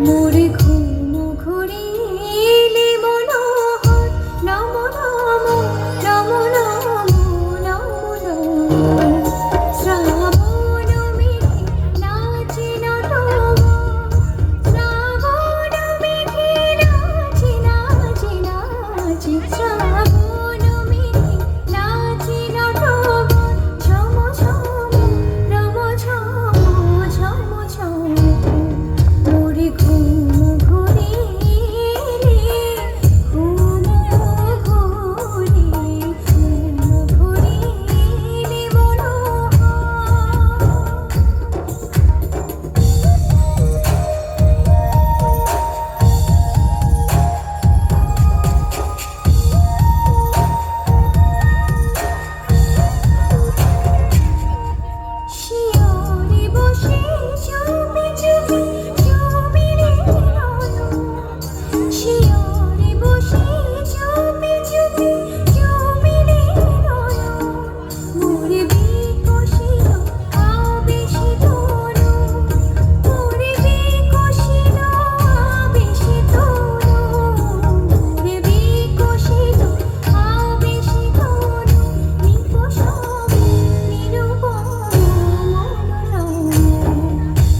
মোরে ঘুম ঘুরিলে মনোহর নম নম নম নম নম নম শ্রাবণ মেঘে নাচে নটবর শ্রাবণ মেঘে নাচে নাচে নাচে শ্রাবণ মেঘে নাচে নটবর ঝম ঝম রম ঝম ঝম ঝম মোরে ঘুম ঘুরিলে ঘুম ঘুরিলে মনোহর শিয়রে বসে চুপি চুপি চুপিরে নয়ন শিয়রে বসে চুপি চুপি চুপিরে নয়ন মোরে বিকশিত আবেশিত মোরে বিকশিত আবেশিত মোরে বিকশিত আবেশিত নিকষবে নিরূপম মনোরম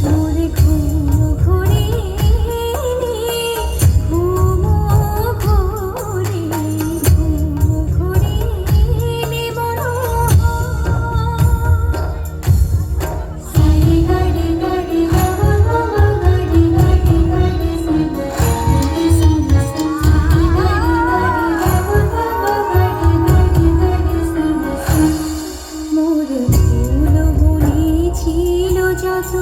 মোরে ঘুম ঘুরিলে ঘুম ঘুরিলে মনোহর সারে গারে গারে বাবা বাবা গারে গারে গারে সারে গারে সারে সারে গারে গারে বাবা বাবা গারে গারে গারে সারে মোর ফুল বনেছিল যত